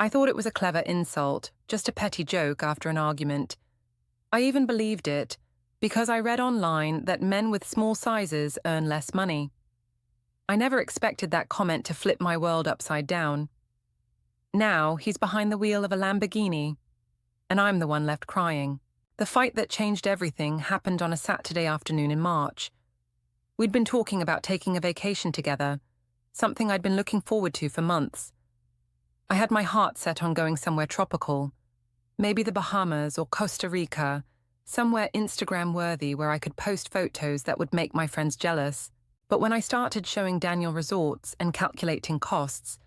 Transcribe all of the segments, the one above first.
I thought it was a clever insult, just a petty joke after an argument. I even believed it because I read online that men with small sizes earn less money. I never expected that comment to flip my world upside down. Now he's behind the wheel of a Lamborghini, and I'm the one left crying. The fight that changed everything happened on a Saturday afternoon in March. We'd been talking about taking a vacation together, something I'd been looking forward to for months. I had my heart set on going somewhere tropical, maybe the Bahamas or Costa Rica, somewhere Instagram-worthy where I could post photos that would make my friends jealous. But when I started showing Daniel resorts and calculating costs,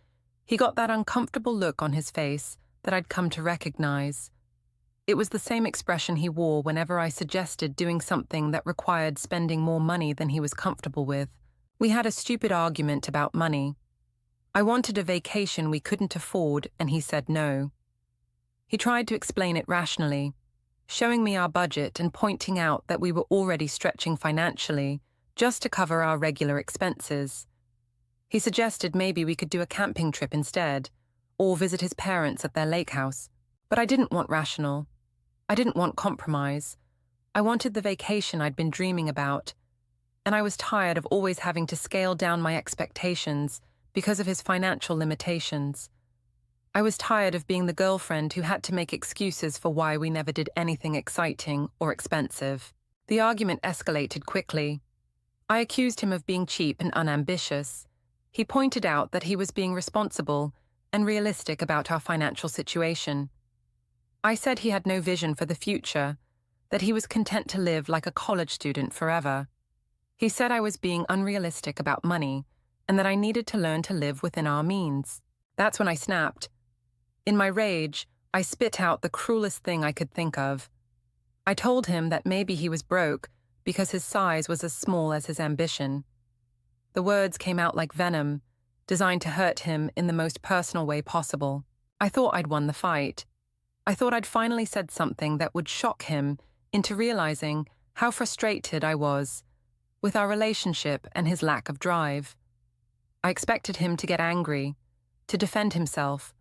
he got that uncomfortable look on his face that I'd come to recognize. It was the same expression he wore whenever I suggested doing something that required spending more money than he was comfortable with. We had a stupid argument about money. I wanted a vacation we couldn't afford, and he said no. He tried to explain it rationally, showing me our budget and pointing out that we were already stretching financially just to cover our regular expenses. He suggested maybe we could do a camping trip instead, or visit his parents at their lake house. But I didn't want rational. I didn't want compromise. I wanted the vacation I'd been dreaming about, and I was tired of always having to scale down my expectations because of his financial limitations. I was tired of being the girlfriend who had to make excuses for why we never did anything exciting or expensive. The argument escalated quickly. I accused him of being cheap and unambitious. He pointed out that he was being responsible and realistic about our financial situation. I said he had no vision for the future, that he was content to live like a college student forever. He said I was being unrealistic about money and that I needed to learn to live within our means. That's when I snapped. In my rage, I spit out the cruelest thing I could think of. I told him that maybe he was broke because his size was as small as his ambition. The words came out like venom, designed to hurt him in the most personal way possible. I thought I'd won the fight. I thought I'd finally said something that would shock him into realizing how frustrated I was with our relationship and his lack of drive. I expected him to get angry, to defend himself,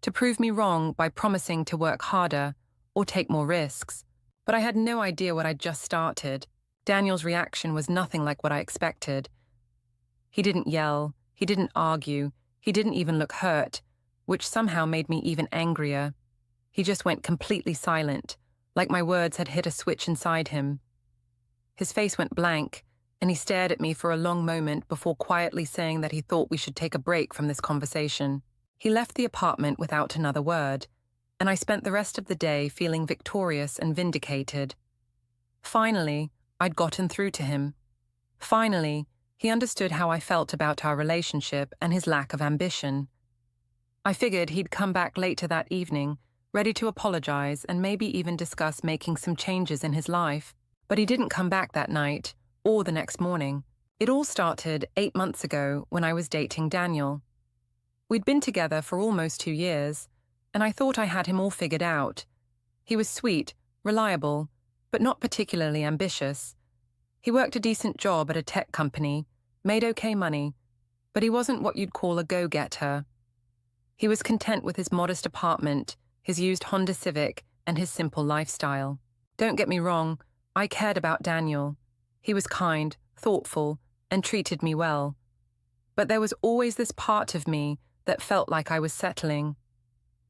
to prove me wrong by promising to work harder or take more risks. But I had no idea what I'd just started. Daniel's reaction was nothing like what I expected. He didn't yell, he didn't argue, he didn't even look hurt, which somehow made me even angrier. He just went completely silent, like my words had hit a switch inside him. His face went blank, and he stared at me for a long moment before quietly saying that he thought we should take a break from this conversation. He left the apartment without another word, and I spent the rest of the day feeling victorious and vindicated. Finally, I'd gotten through to him. Finally, he understood how I felt about our relationship and his lack of ambition. I figured he'd come back later that evening, ready to apologize and maybe even discuss making some changes in his life. But he didn't come back that night, or the next morning. It all started 8 months ago when I was dating Daniel. We'd been together for almost 2 years, and I thought I had him all figured out. He was sweet, reliable, but not particularly ambitious. He worked a decent job at a tech company, made okay money, but he wasn't what you'd call a go-getter. He was content with his modest apartment, his used Honda Civic, and his simple lifestyle. Don't get me wrong, I cared about Daniel. He was kind, thoughtful, and treated me well. But there was always this part of me that felt like I was settling.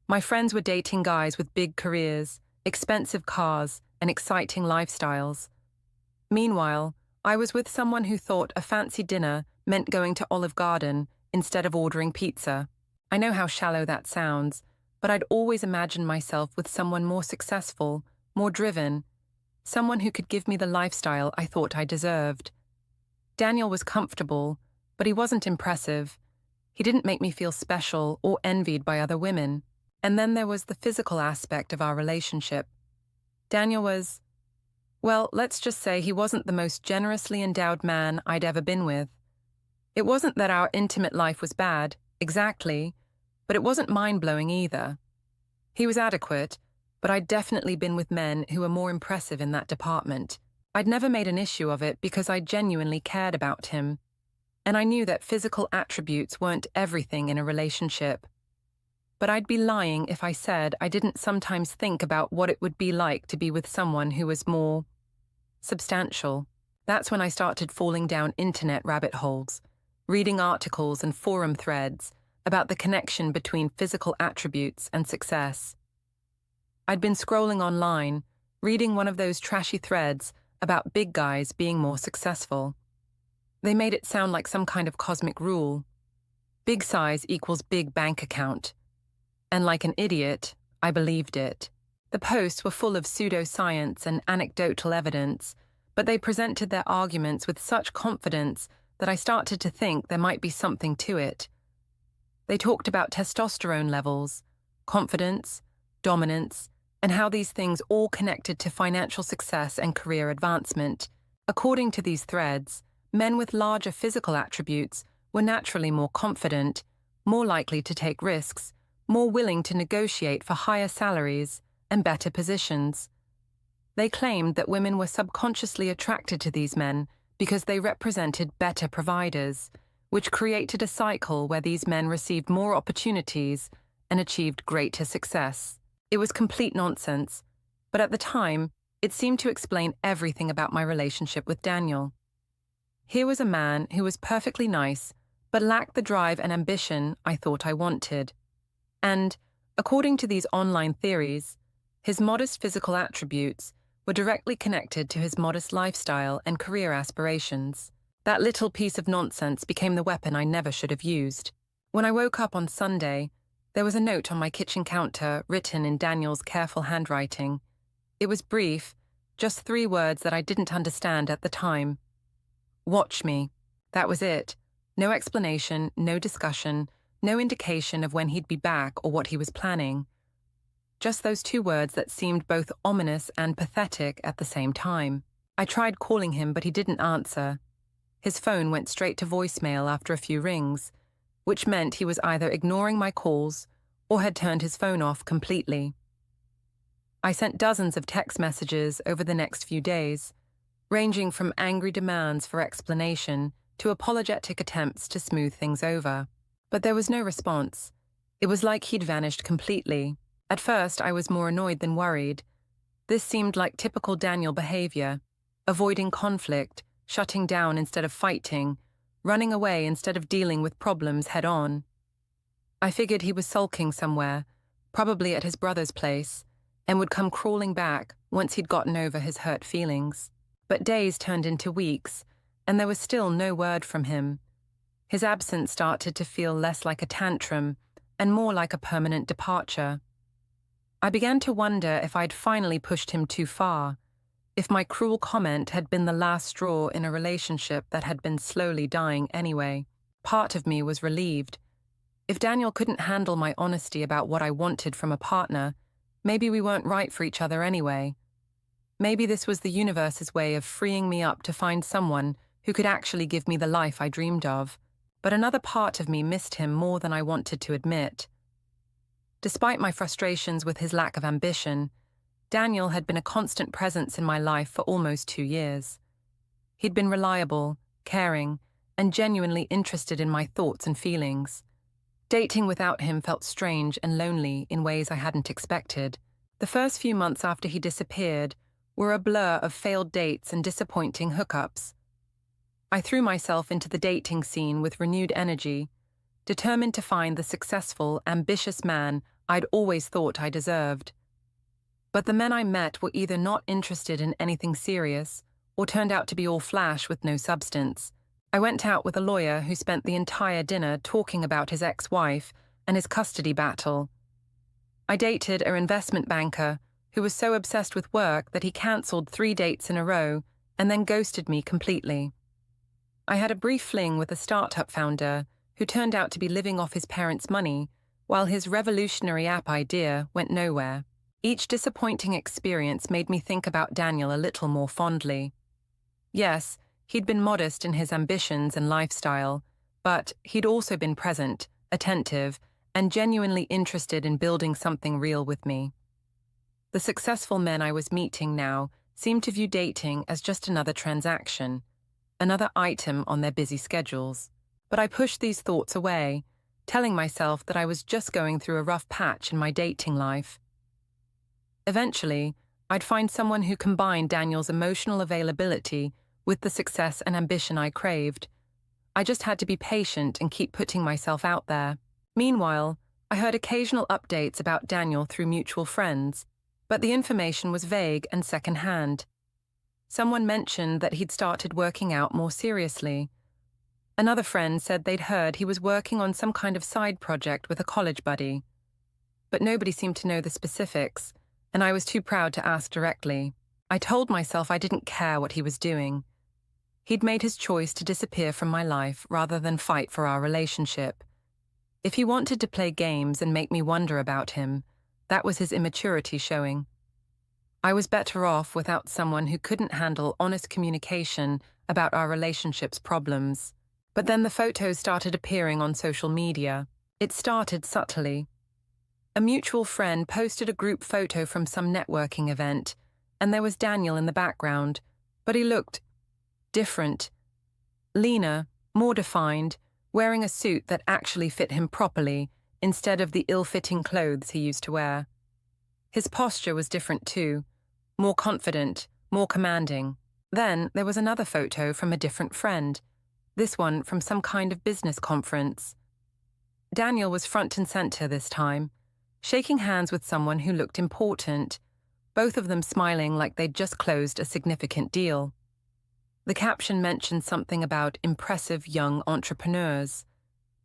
My friends were dating guys with big careers, expensive cars, and exciting lifestyles. Meanwhile, I was with someone who thought a fancy dinner meant going to Olive Garden instead of ordering pizza. I know how shallow that sounds, but I'd always imagined myself with someone more successful, more driven, someone who could give me the lifestyle I thought I deserved. Daniel was comfortable, but he wasn't impressive. He didn't make me feel special or envied by other women. And then there was the physical aspect of our relationship. Daniel was, well, let's just say he wasn't the most generously endowed man I'd ever been with. It wasn't that our intimate life was bad, exactly, but it wasn't mind-blowing either. He was adequate, but I'd definitely been with men who were more impressive in that department. I'd never made an issue of it because I genuinely cared about him, and I knew that physical attributes weren't everything in a relationship. but I'd be lying if I said I didn't sometimes think about what it would be like to be with someone who was more substantial. That's when I started falling down internet rabbit holes, reading articles and forum threads about the connection between physical attributes and success. I'd been scrolling online, reading one of those trashy threads about big guys being more successful. They made it sound like some kind of cosmic rule. Big size equals big bank account. And like an idiot, I believed it. The posts were full of pseudoscience and anecdotal evidence, but they presented their arguments with such confidence that I started to think there might be something to it. They talked about testosterone levels, confidence, dominance, and how these things all connected to financial success and career advancement. According to these threads, men with larger physical attributes were naturally more confident, more likely to take risks, more willing to negotiate for higher salaries and better positions. They claimed that women were subconsciously attracted to these men because they represented better providers, which created a cycle where these men received more opportunities and achieved greater success. It was complete nonsense, but at the time, it seemed to explain everything about my relationship with Daniel. Here was a man who was perfectly nice, but lacked the drive and ambition I thought I wanted. And, according to these online theories, his modest physical attributes were directly connected to his modest lifestyle and career aspirations. That little piece of nonsense became the weapon I never should have used. When I woke up on Sunday, there was a note on my kitchen counter written in Daniel's careful handwriting. It was brief, just 3 words that I didn't understand at the time. Watch me. That was it. No explanation, no discussion, no indication of when he'd be back or what he was planning. Just those 2 words that seemed both ominous and pathetic at the same time. I tried calling him, but he didn't answer. His phone went straight to voicemail after a few rings, which meant he was either ignoring my calls or had turned his phone off completely. I sent dozens of text messages over the next few days, ranging from angry demands for explanation to apologetic attempts to smooth things over. But there was no response. It was like he'd vanished completely. At first, I was more annoyed than worried. This seemed like typical Daniel behavior, avoiding conflict, shutting down instead of fighting, running away instead of dealing with problems head-on. I figured he was sulking somewhere, probably at his brother's place, and would come crawling back once he'd gotten over his hurt feelings. But days turned into weeks, and there was still no word from him. His absence started to feel less like a tantrum and more like a permanent departure. I began to wonder if I'd finally pushed him too far, if my cruel comment had been the last straw in a relationship that had been slowly dying anyway. Part of me was relieved. If Daniel couldn't handle my honesty about what I wanted from a partner, maybe we weren't right for each other anyway. Maybe this was the universe's way of freeing me up to find someone who could actually give me the life I dreamed of. But another part of me missed him more than I wanted to admit. Despite my frustrations with his lack of ambition, Daniel had been a constant presence in my life for almost 2 years. He'd been reliable, caring, and genuinely interested in my thoughts and feelings. Dating without him felt strange and lonely in ways I hadn't expected. The first few months after he disappeared were a blur of failed dates and disappointing hookups. I threw myself into the dating scene with renewed energy, determined to find the successful, ambitious man I'd always thought I deserved. But the men I met were either not interested in anything serious or turned out to be all flash with no substance. I went out with a lawyer who spent the entire dinner talking about his ex-wife and his custody battle. I dated an investment banker who was so obsessed with work that he cancelled 3 dates in a row and then ghosted me completely. I had a brief fling with a startup founder who turned out to be living off his parents' money, while his revolutionary app idea went nowhere. Each disappointing experience made me think about Daniel a little more fondly. Yes, he'd been modest in his ambitions and lifestyle, but he'd also been present, attentive, and genuinely interested in building something real with me. The successful men I was meeting now seemed to view dating as just another transaction, another item on their busy schedules. But I pushed these thoughts away, telling myself that I was just going through a rough patch in my dating life. Eventually, I'd find someone who combined Daniel's emotional availability with the success and ambition I craved. I just had to be patient and keep putting myself out there. Meanwhile, I heard occasional updates about Daniel through mutual friends, but the information was vague and secondhand. Someone mentioned that he'd started working out more seriously. Another friend said they'd heard he was working on some kind of side project with a college buddy. But nobody seemed to know the specifics, and I was too proud to ask directly. I told myself I didn't care what he was doing. He'd made his choice to disappear from my life rather than fight for our relationship. If he wanted to play games and make me wonder about him, that was his immaturity showing. I was better off without someone who couldn't handle honest communication about our relationship's problems. But then the photos started appearing on social media. It started subtly. A mutual friend posted a group photo from some networking event, and there was Daniel in the background, but he looked different. Leaner, more defined, wearing a suit that actually fit him properly instead of the ill-fitting clothes he used to wear. His posture was different too, more confident, more commanding. Then there was another photo from a different friend, this one from some kind of business conference. Daniel was front and center this time, shaking hands with someone who looked important, both of them smiling like they'd just closed a significant deal. The caption mentioned something about impressive young entrepreneurs,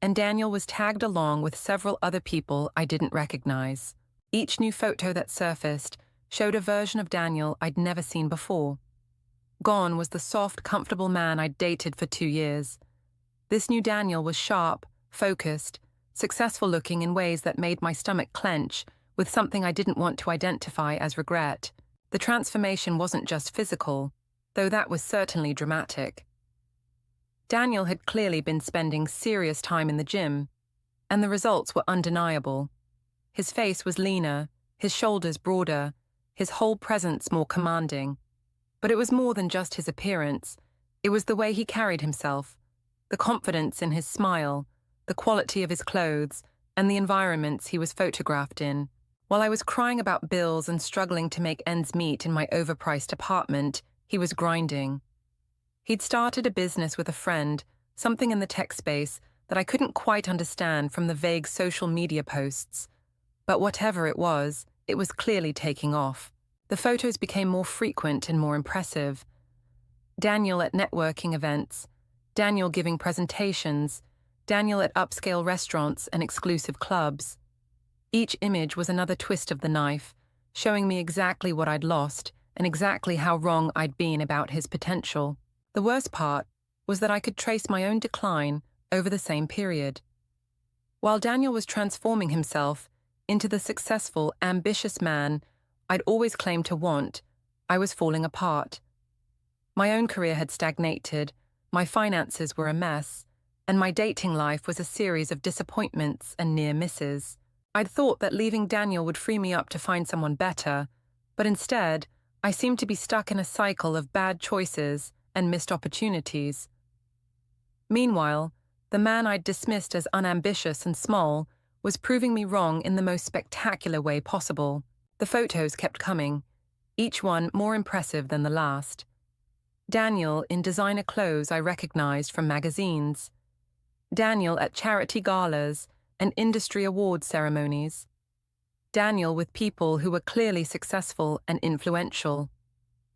and Daniel was tagged along with several other people I didn't recognize. Each new photo that surfaced showed a version of Daniel I'd never seen before. Gone was the soft, comfortable man I'd dated for 2 years. This new Daniel was sharp, focused, successful-looking in ways that made my stomach clench with something I didn't want to identify as regret. The transformation wasn't just physical, though that was certainly dramatic. Daniel had clearly been spending serious time in the gym, and the results were undeniable. His face was leaner, his shoulders broader, his whole presence more commanding. But it was more than just his appearance. It was the way he carried himself, the confidence in his smile, the quality of his clothes, and the environments he was photographed in. While I was crying about bills and struggling to make ends meet in my overpriced apartment, he was grinding. He'd started a business with a friend, something in the tech space that I couldn't quite understand from the vague social media posts. But whatever it was clearly taking off. The photos became more frequent and more impressive. Daniel at networking events, Daniel giving presentations, Daniel at upscale restaurants and exclusive clubs. Each image was another twist of the knife, showing me exactly what I'd lost and exactly how wrong I'd been about his potential. The worst part was that I could trace my own decline over the same period. While Daniel was transforming himself into the successful, ambitious man I'd always claimed to want, I was falling apart. My own career had stagnated, my finances were a mess, and my dating life was a series of disappointments and near misses. I'd thought that leaving Daniel would free me up to find someone better, but instead, I seemed to be stuck in a cycle of bad choices and missed opportunities. Meanwhile, the man I'd dismissed as unambitious and small was proving me wrong in the most spectacular way possible. The photos kept coming, each one more impressive than the last. Daniel in designer clothes I recognized from magazines. Daniel at charity galas and industry awards ceremonies. Daniel with people who were clearly successful and influential.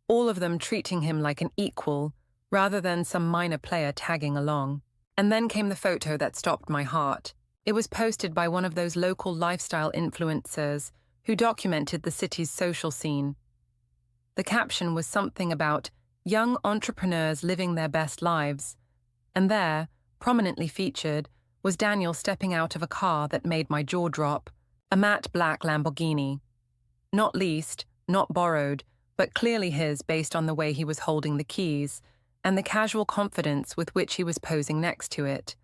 All of them treating him like an equal, rather than some minor player tagging along. And then came the photo that stopped my heart. It was posted by one of those local lifestyle influencers who documented the city's social scene. The caption was something about young entrepreneurs living their best lives, and there, prominently featured, was Daniel stepping out of a car that made my jaw drop, a matte black Lamborghini. Not leased, not borrowed, but clearly his based on the way he was holding the keys, and the casual confidence with which he was posing next to it.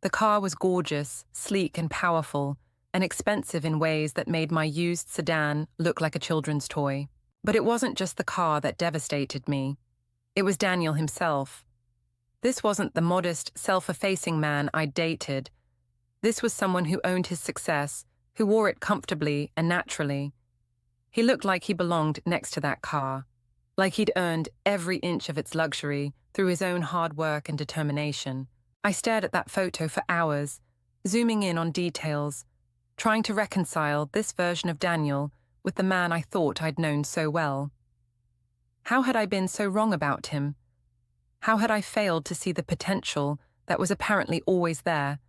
The car was gorgeous, sleek and powerful, and expensive in ways that made my used sedan look like a children's toy. But it wasn't just the car that devastated me. It was Daniel himself. This wasn't the modest, self-effacing man I'd dated. This was someone who owned his success, who wore it comfortably and naturally. He looked like he belonged next to that car, like he'd earned every inch of its luxury through his own hard work and determination. I stared at that photo for hours, zooming in on details, trying to reconcile this version of Daniel with the man I thought I'd known so well. How had I been so wrong about him? How had I failed to see the potential that was apparently always there,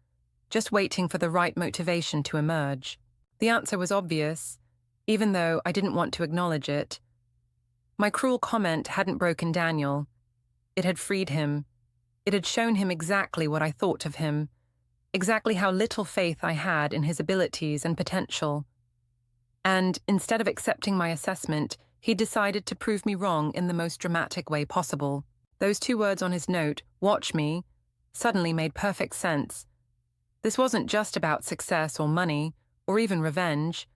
just waiting for the right motivation to emerge? The answer was obvious, even though I didn't want to acknowledge it. My cruel comment hadn't broken Daniel. It had freed him. It had shown him exactly what I thought of him, exactly how little faith I had in his abilities and potential. And instead of accepting my assessment, he decided to prove me wrong in the most dramatic way possible. Those 2 words on his note, "watch me," suddenly made perfect sense. This wasn't just about success or money, or even revenge.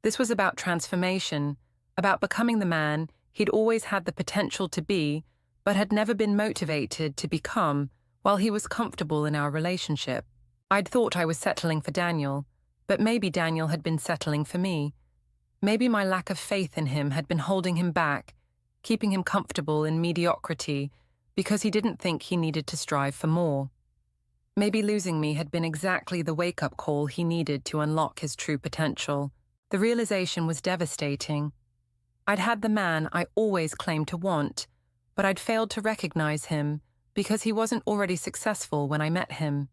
This was about transformation, about becoming the man he'd always had the potential to be, but had never been motivated to become while he was comfortable in our relationship. I'd thought I was settling for Daniel, but maybe Daniel had been settling for me. Maybe my lack of faith in him had been holding him back, keeping him comfortable in mediocrity because he didn't think he needed to strive for more. Maybe losing me had been exactly the wake-up call he needed to unlock his true potential. The realization was devastating. I'd had the man I always claimed to want, but I'd failed to recognize him because he wasn't already successful when I met him.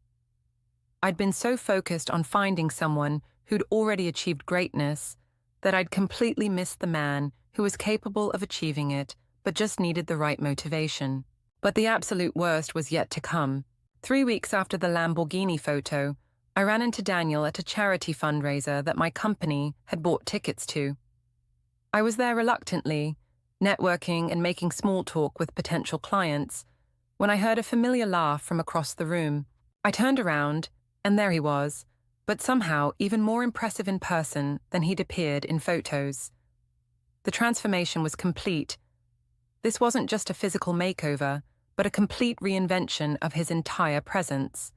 I'd been so focused on finding someone who'd already achieved greatness that I'd completely missed the man who was capable of achieving it but just needed the right motivation. But the absolute worst was yet to come. 3 weeks after the Lamborghini photo, I ran into Daniel at a charity fundraiser that my company had bought tickets to. I was there reluctantly, networking and making small talk with potential clients, when I heard a familiar laugh from across the room. I turned around, and there he was, but somehow even more impressive in person than he'd appeared in photos. The transformation was complete. This wasn't just a physical makeover, but a complete reinvention of his entire presence.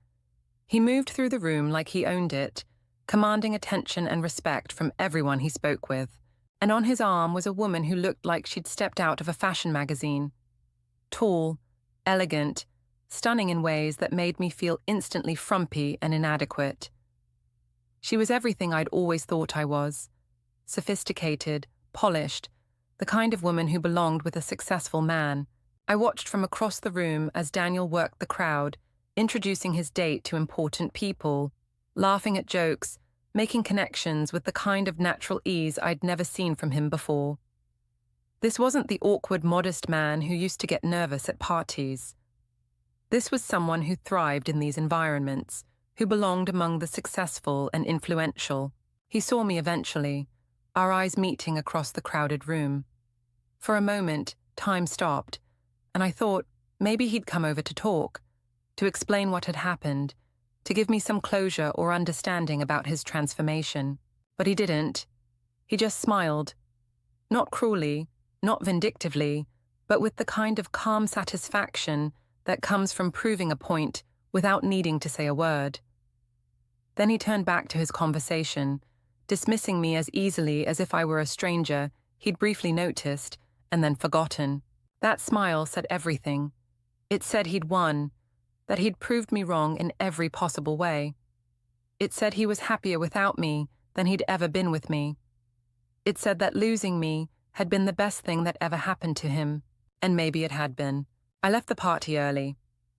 He moved through the room like he owned it, commanding attention and respect from everyone he spoke with. And on his arm was a woman who looked like she'd stepped out of a fashion magazine. Tall, elegant, stunning in ways that made me feel instantly frumpy and inadequate. She was everything I'd always thought I was. Sophisticated, polished, the kind of woman who belonged with a successful man. I watched from across the room as Daniel worked the crowd, introducing his date to important people, laughing at jokes, making connections with the kind of natural ease I'd never seen from him before. This wasn't the awkward, modest man who used to get nervous at parties. This was someone who thrived in these environments, who belonged among the successful and influential. He saw me eventually, our eyes meeting across the crowded room. For a moment, time stopped, and I thought maybe he'd come over to talk, to explain what had happened, to give me some closure or understanding about his transformation. But he didn't. He just smiled. Not cruelly, not vindictively, but with the kind of calm satisfaction that comes from proving a point without needing to say a word. Then he turned back to his conversation, dismissing me as easily as if I were a stranger he'd briefly noticed and then forgotten. That smile said everything. It said he'd won, that he'd proved me wrong in every possible way. It said he was happier without me than he'd ever been with me. It said that losing me had been the best thing that ever happened to him, and maybe it had been. I left the party early,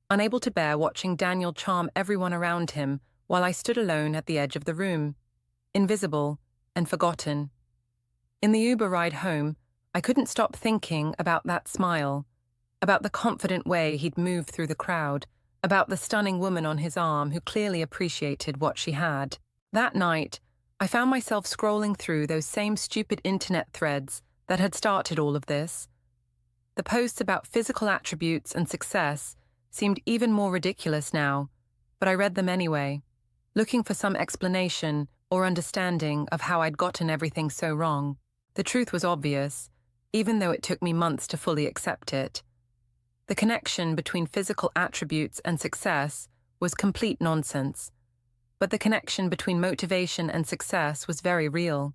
unable to bear watching Daniel charm everyone around him while I stood alone at the edge of the room, invisible and forgotten. In the Uber ride home, I couldn't stop thinking about that smile, about the confident way he'd moved through the crowd, about the stunning woman on his arm who clearly appreciated what she had. That night, I found myself scrolling through those same stupid internet threads that had started all of this. The posts about physical attributes and success seemed even more ridiculous now, but I read them anyway, looking for some explanation or understanding of how I'd gotten everything so wrong. The truth was obvious, even though it took me months to fully accept it. The connection between physical attributes and success was complete nonsense. but the connection between motivation and success was very real.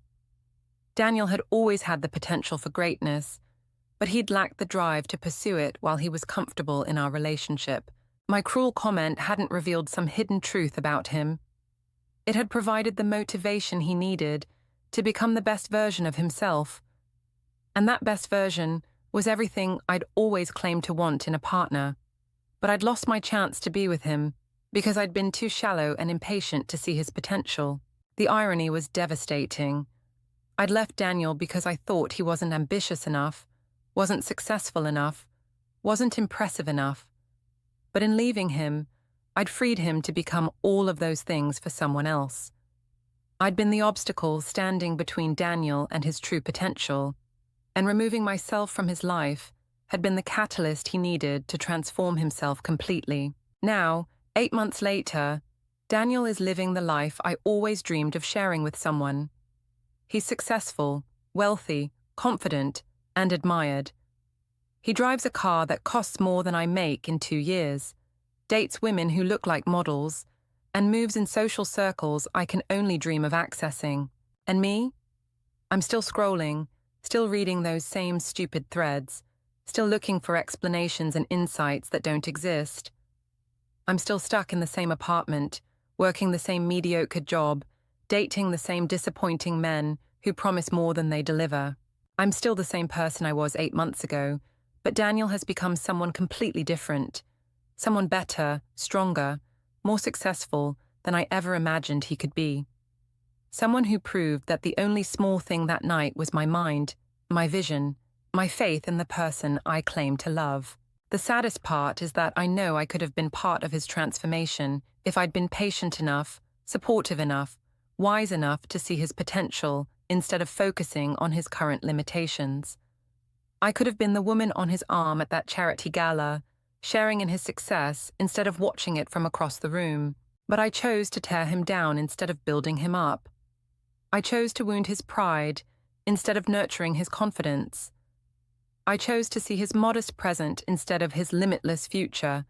Daniel had always had the potential for greatness, but he'd lacked the drive to pursue it while he was comfortable in our relationship. My cruel comment hadn't revealed some hidden truth about him. It had provided the motivation he needed to become the best version of himself. And that best version was everything I'd always claimed to want in a partner. But I'd lost my chance to be with him because I'd been too shallow and impatient to see his potential. The irony was devastating. I'd left Daniel because I thought he wasn't ambitious enough, wasn't successful enough, wasn't impressive enough. But in leaving him, I'd freed him to become all of those things for someone else. I'd been the obstacle standing between Daniel and his true potential, and removing myself from his life had been the catalyst he needed to transform himself completely. Now, 8 months later, Daniel is living the life I always dreamed of sharing with someone. He's successful, wealthy, confident, and admired. He drives a car that costs more than I make in 2 years, dates women who look like models, and moves in social circles I can only dream of accessing. And me? I'm still scrolling, still reading those same stupid threads, still looking for explanations and insights that don't exist. I'm still stuck in the same apartment, working the same mediocre job, dating the same disappointing men who promise more than they deliver. I'm still the same person I was 8 months ago, but Daniel has become someone completely different, someone better, stronger, more successful than I ever imagined he could be. Someone who proved that the only small thing that night was my mind, my vision, my faith in the person I claim to love. The saddest part is that I know I could have been part of his transformation if I'd been patient enough, supportive enough, wise enough to see his potential instead of focusing on his current limitations. I could have been the woman on his arm at that charity gala, sharing in his success instead of watching it from across the room. But I chose to tear him down instead of building him up. I chose to wound his pride instead of nurturing his confidence. I chose to see his modest present instead of his limitless future.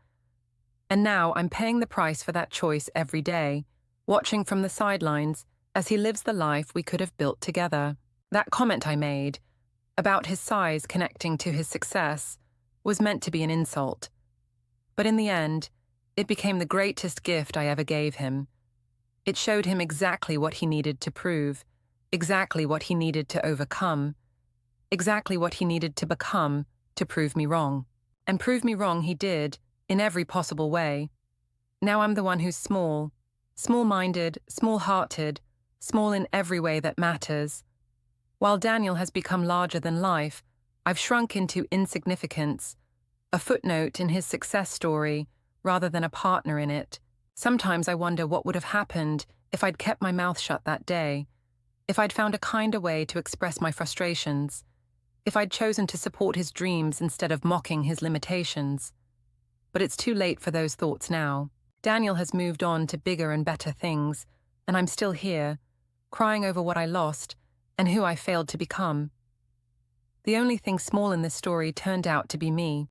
And now I'm paying the price for that choice every day, watching from the sidelines as he lives the life we could have built together. That comment I made, about his size connecting to his success, was meant to be an insult. But in the end, it became the greatest gift I ever gave him. It showed him exactly what he needed to prove, exactly what he needed to overcome, exactly what he needed to become to prove me wrong. And prove me wrong he did, in every possible way. Now I'm the one who's small, small-minded, small-hearted, small in every way that matters. While Daniel has become larger than life, I've shrunk into insignificance, a footnote in his success story rather than a partner in it. Sometimes I wonder what would have happened if I'd kept my mouth shut that day, if I'd found a kinder way to express my frustrations, if I'd chosen to support his dreams instead of mocking his limitations. But it's too late for those thoughts now. Daniel has moved on to bigger and better things, and I'm still here, crying over what I lost and who I failed to become. The only thing small in this story turned out to be me.